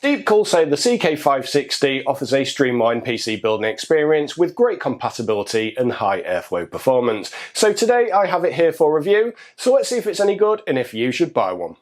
DeepCool say the CK560 offers a streamlined PC building experience with great compatibility and high airflow performance. So today I have it here for review, so let's see if it's any good and if you should buy one.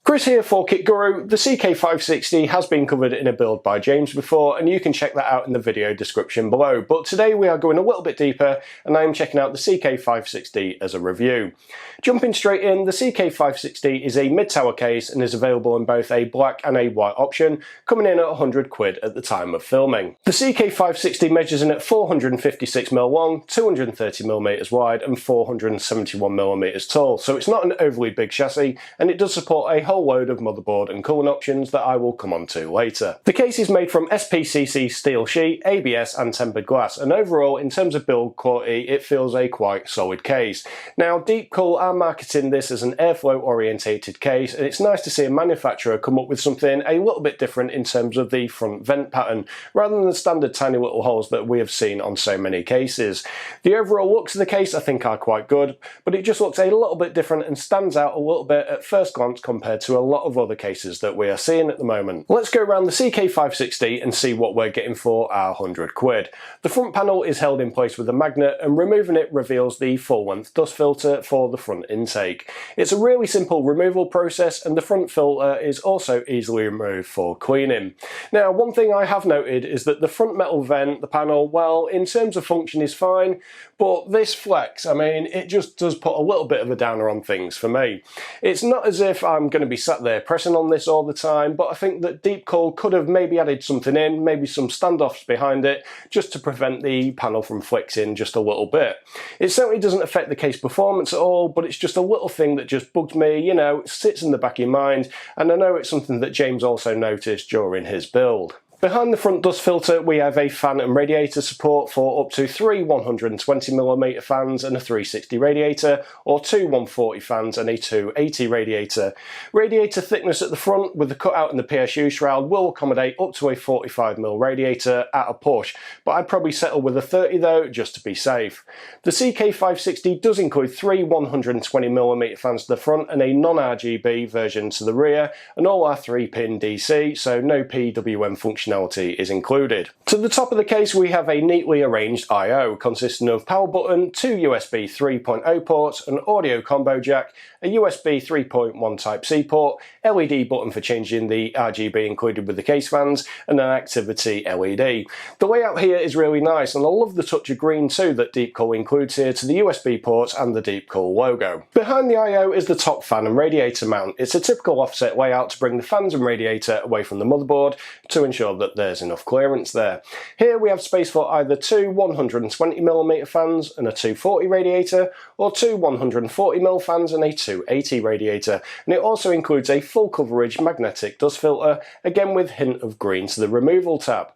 Kris here for Kit Guru. The CK560 has been covered in a build by James before, and you can check that out in the video description below. But today we are going a little bit deeper, and I am checking out the CK560 as a review. Jumping straight in, the CK560 is a mid-tower case and is available in both a black and a white option, coming in at 100 quid at the time of filming. The CK560 measures in at 456mm long, 230mm wide, and 471mm tall, so it's not an overly big chassis, and it does support a whole load of motherboard and cooling options that I will come on to later. The case is made from SPCC steel sheet, ABS and tempered glass, and overall in terms of build quality it feels a quite solid case. Now DeepCool are marketing this as an airflow orientated case, and it's nice to see a manufacturer come up with something a little bit different in terms of the front vent pattern, rather than the standard tiny little holes that we have seen on so many cases. The overall looks of the case I think are quite good, but it just looks a little bit different and stands out a little bit at first glance compared to a lot of other cases that we are seeing at the moment. Let's go around the CK560 and see what we're getting for our 100 quid. The front panel is held in place with a magnet, and removing it reveals the full-length dust filter for the front intake. It's a really simple removal process, and the front filter is also easily removed for cleaning. Now, one thing I have noted is that the front metal vent, the panel, well, in terms of function is fine, but this flex, I mean, it just does put a little bit of a downer on things for me. It's not as if I'm going to be sat there pressing on this all the time, but I think that DeepCool could have maybe added something in, maybe some standoffs behind it, just to prevent the panel from flexing just a little bit. It certainly doesn't affect the case performance at all, but it's just a little thing that just bugs me, you know, it sits in the back of your mind, and I know it's something that James also noticed during his build. Behind the front dust filter we have a fan and radiator support for up to 3 120mm fans and a 360 radiator, or 2 140 fans and a 280 radiator. Radiator thickness at the front with the cutout in the PSU shroud will accommodate up to a 45mm radiator at a push, but I'd probably settle with a 30 though, just to be safe. The CK560 does include 3 120mm fans to the front and a non-RGB version to the rear, and all are 3-pin DC, so no PWM functionality is included. To the top of the case we have a neatly arranged I/O consisting of power button, 2 USB 3.0 ports, an audio combo jack, a USB 3.1 Type-C port, LED button for changing the RGB included with the case fans, and an activity LED. The layout here is really nice, and I love the touch of green too that DeepCool includes here to the USB ports and the DeepCool logo. Behind the I/O is the top fan and radiator mount. It's a typical offset layout to bring the fans and radiator away from the motherboard to ensure that there's enough clearance there. Here we have space for either 2 120mm fans and a 240 radiator, or 2 140mm fans and a 280 radiator, and it also includes a full coverage magnetic dust filter, again with hint of green to the removal tab.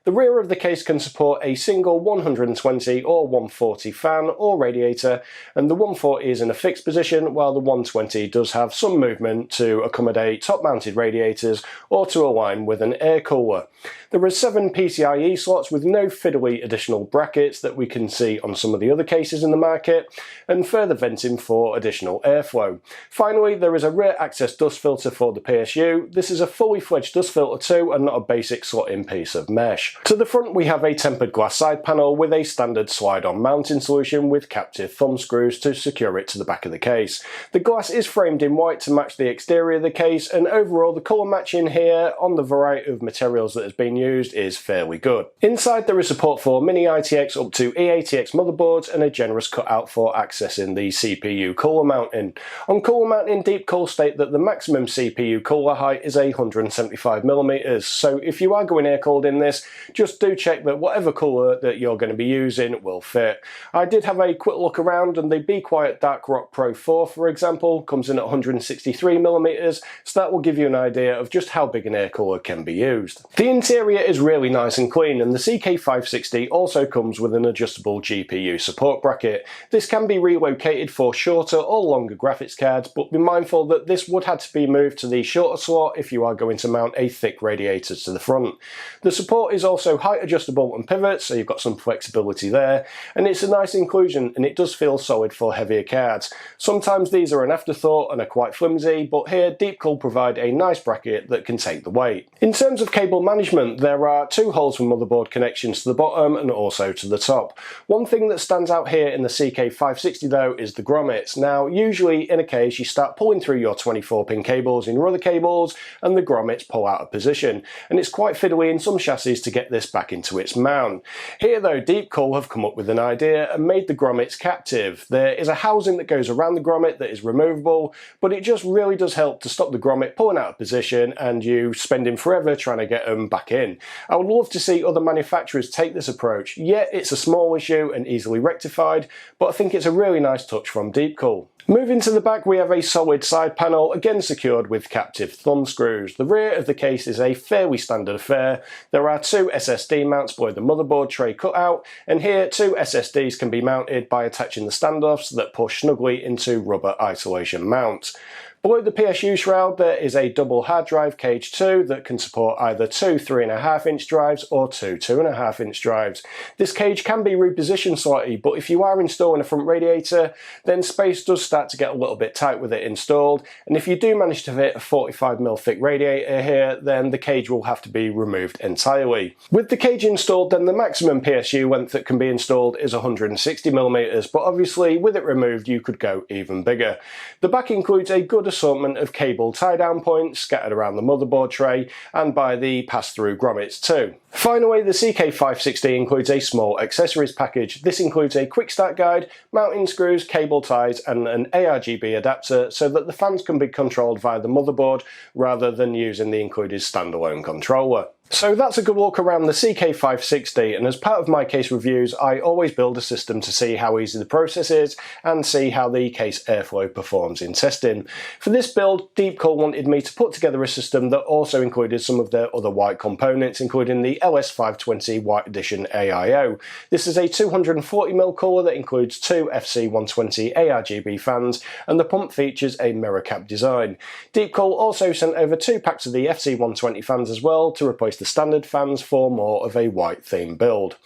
The rear of the case can support a single 120 or 140 fan or radiator, and the 140 is in a fixed position while the 120 does have some movement to accommodate top-mounted radiators or to align with an air cooler. There are 7 PCIe slots with no fiddly additional brackets that we can see on some of the other cases in the market, and further venting for additional airflow. Finally, there is a rear access dust filter for the PSU. This is a fully fledged dust filter too, and not a basic slot-in piece of mesh. To the front we have a tempered glass side panel with a standard slide-on mounting solution with captive thumb screws to secure it to the back of the case. The glass is framed in white to match the exterior of the case, and overall the colour matching here on the variety of materials that has been used is fairly good. Inside there is support for mini ITX up to eATX motherboards and a generous cutout for accessing the CPU cooler mounting. On cooler mounting, DeepCool state that the maximum CPU cooler height is 175mm, so if you are going air cooled in this, just do check that whatever colour that you're going to be using will fit. I did have a quick look around, and the Be Quiet Dark Rock Pro 4, for example, comes in at 163mm, so that will give you an idea of just how big an air cooler can be used. The interior is really nice and clean, and the CK560 also comes with an adjustable GPU support bracket. This can be relocated for shorter or longer graphics cards, but be mindful that this would have to be moved to the shorter slot if you are going to mount a thick radiator to the front. The support is also height adjustable and pivots, so you've got some flexibility there, and it's a nice inclusion, and it does feel solid for heavier cards. Sometimes these are an afterthought and are quite flimsy, but here DeepCool provide a nice bracket that can take the weight. In terms of cable management, there are two holes for motherboard connections to the bottom and also to the top. One thing that stands out here in the CK560 though is the grommets. Now usually in a case you start pulling through your 24-pin cables in your other cables and the grommets pull out of position, and it's quite fiddly in some chassis to get this back into its mount. Here though, DeepCool have come up with an idea and made the grommets captive. There is a housing that goes around the grommet that is removable, but it just really does help to stop the grommet pulling out of position and you spending forever trying to get them back in. I would love to see other manufacturers take this approach. Yeah, it's a small issue and easily rectified, but I think it's a really nice touch from DeepCool. Moving to the back, we have a solid side panel, again secured with captive thumb screws. The rear of the case is a fairly standard affair. There are two SSD mounts below the motherboard tray cutout, and here two SSDs can be mounted by attaching the standoffs that push snugly into rubber isolation mounts. Below the PSU shroud there is a double hard drive cage 2 that can support either two 3.5-inch drives or two 2.5-inch drives. This cage can be repositioned slightly, but if you are installing a front radiator, then space does start to get a little bit tight with it installed, and if you do manage to fit a 45mm thick radiator here, then the cage will have to be removed entirely. With the cage installed, then the maximum PSU length that can be installed is 160mm, but obviously with it removed you could go even bigger. The back includes a good assortment of cable tie-down points scattered around the motherboard tray and by the pass-through grommets too. Finally, the CK560 includes a small accessories package. This includes a quick start guide, mounting screws, cable ties and an ARGB adapter so that the fans can be controlled via the motherboard rather than using the included standalone controller. So that's a good walk around the CK560, and as part of my case reviews I always build a system to see how easy the process is and see how the case airflow performs in testing. For this build, DeepCool wanted me to put together a system that also included some of their other white components, including the LS520 White Edition AIO. This is a 240mm cooler that includes two FC120 ARGB fans, and the pump features a mirror cap design. DeepCool also sent over 2 packs of the FC120 fans as well to replace the standard fans for more of a white theme build.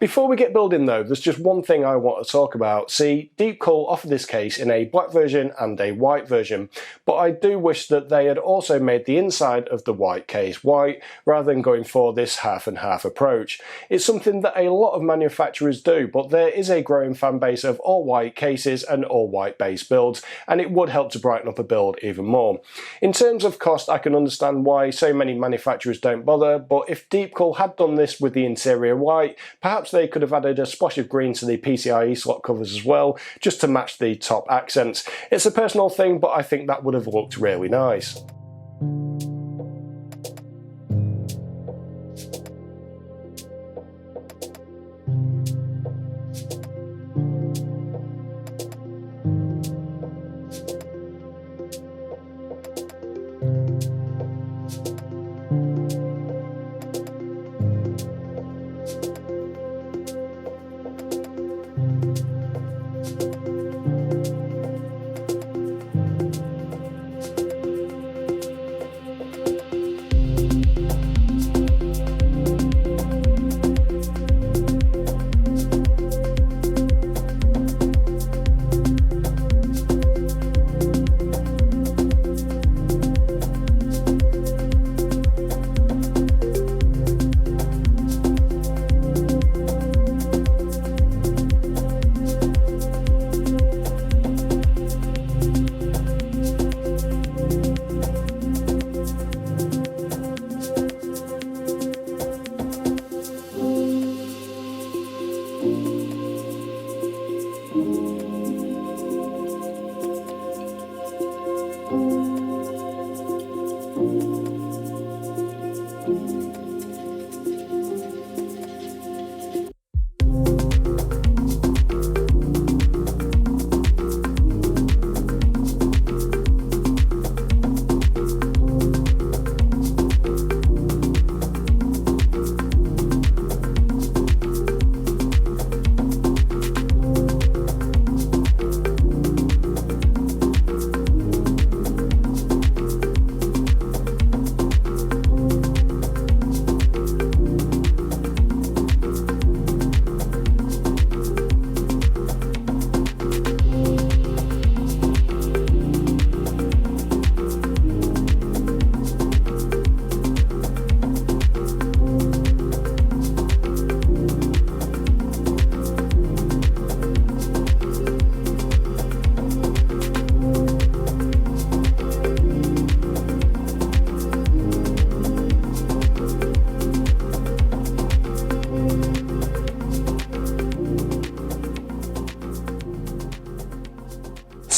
Before we get building though, there's just one thing I want to talk about. See, DeepCool offer this case in a black version and a white version, but I do wish that they had also made the inside of the white case white rather than going for this half and half approach. It's something that a lot of manufacturers do, but there is a growing fan base of all white cases and all white base builds, and it would help to brighten up a build even more. In terms of cost, I can understand why so many manufacturers don't bother, but if DeepCool had done this with the interior white, perhaps they could have added a splash of green to the PCIe slot covers as well, just to match the top accents. It's a personal thing, but I think that would have looked really nice.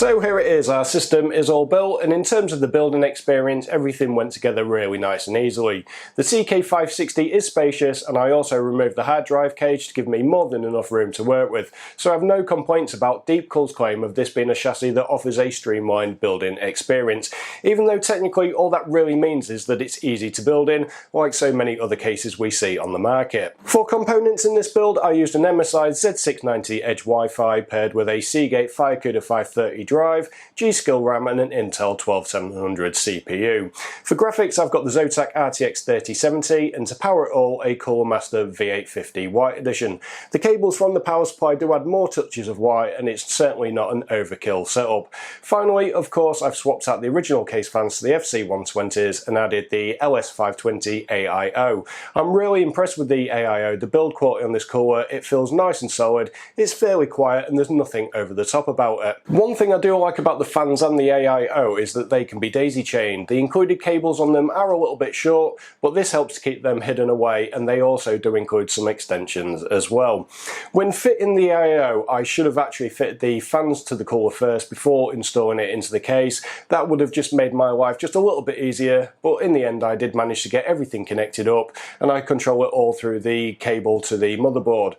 So here it is, our system is all built, and in terms of the building experience, everything went together really nice and easily. The CK560 is spacious, and I also removed the hard drive cage to give me more than enough room to work with, so I have no complaints about DeepCool's claim of this being a chassis that offers a streamlined building experience, even though technically all that really means is that it's easy to build in, like so many other cases we see on the market. For components in this build, I used an MSI Z690 Edge Wi-Fi paired with a Seagate FireCuda 530 drive, G-Skill RAM and an Intel 12700 CPU. For graphics, I've got the Zotac RTX 3070, and to power it all, a Cooler Master V850 White Edition. The cables from the power supply do add more touches of white, and it's certainly not an overkill setup. Finally, of course, I've swapped out the original case fans to the FC120s and added the LS520 AIO. I'm really impressed with the AIO. The build quality on this cooler, it feels nice and solid, it's fairly quiet, and there's nothing over the top about it. One thing I do like about the fans and the AIO is that they can be daisy chained. The included cables on them are a little bit short, but this helps to keep them hidden away, and they also do include some extensions as well. When fitting the AIO, I should have actually fitted the fans to the cooler first before installing it into the case. That would have just made my life just a little bit easier, but in the end I did manage to get everything connected up, and I control it all through the cable to the motherboard.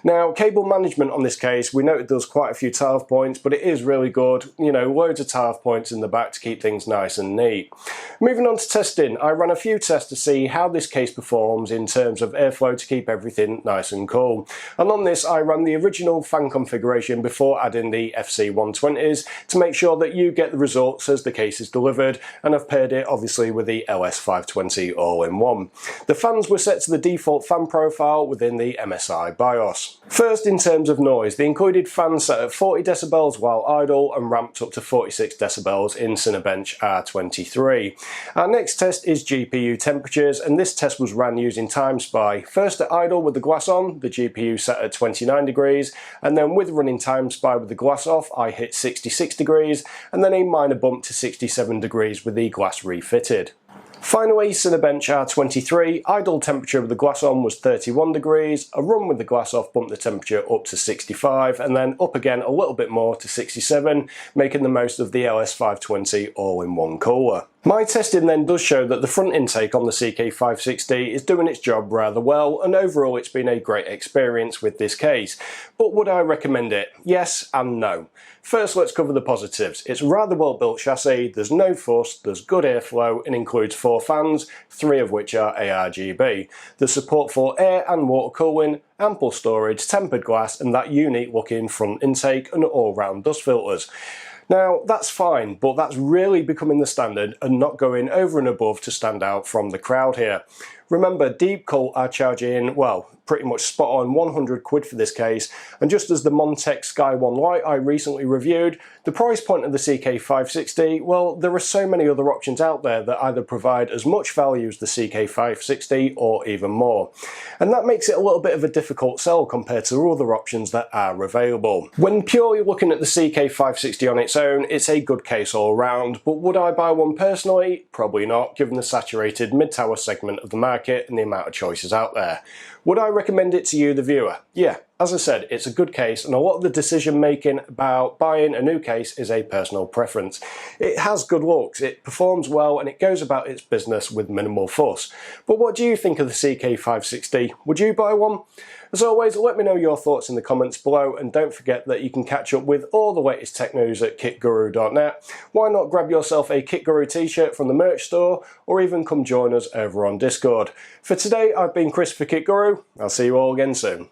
Now, cable management on this case, we noted there's quite a few tie-off points, but it is really good. You know, loads of tie-off points in the back to keep things nice and neat. Moving on to testing, I ran a few tests to see how this case performs in terms of airflow to keep everything nice and cool. And on this, I ran the original fan configuration before adding the FC120s to make sure that you get the results as the case is delivered, and I've paired it obviously with the LS520 all-in-one. The fans were set to the default fan profile within the MSI BIOS. First, in terms of noise, the included fan set at 40 decibels while idle and ramped up to 46 decibels in Cinebench R23. Our next test is GPU temperatures, and this test was ran using TimeSpy. First at idle with the glass on, the GPU set at 29 degrees, and then with running TimeSpy with the glass off, I hit 66 degrees, and then a minor bump to 67 degrees with the glass refitted. Finally, Cinebench R23, idle temperature with the glass on was 31 degrees, a run with the glass off bumped the temperature up to 65, and then up again a little bit more to 67, making the most of the LS520 all-in-one cooler. My testing then does show that the front intake on the CK560 is doing its job rather well, and overall it's been a great experience with this case. But would I recommend it? Yes and no. First, let's cover the positives. It's a rather well built chassis, there's no fuss, there's good airflow, and includes 4 fans, 3 of which are ARGB. There's support for air and water cooling, ample storage, tempered glass, and that unique looking front intake and all-round dust filters. Now, that's fine, but that's really becoming the standard and not going over and above to stand out from the crowd here. Remember, DeepCool are charging, well, pretty much spot on 100 quid for this case, and just as the Montech Sky One Lite I recently reviewed, the price point of the CK560, well, there are so many other options out there that either provide as much value as the CK560 or even more. And that makes it a little bit of a difficult sell compared to other options that are available. When purely looking at the CK560 on its own, it's a good case all around, but would I buy one personally? Probably not, given the saturated mid-tower segment of the market and the amount of choices out there. Would I recommend it to you, the viewer? Yeah, as I said, it's a good case, and a lot of the decision making about buying a new case is a personal preference. It has good looks, it performs well, and it goes about its business with minimal fuss. But what do you think of the CK560? Would you buy one? As always, let me know your thoughts in the comments below, and don't forget that you can catch up with all the latest tech news at kitguru.net. Why not grab yourself a KitGuru t-shirt from the merch store, or even come join us over on Discord. For today, I've been Kris for KitGuru. I'll see you all again soon.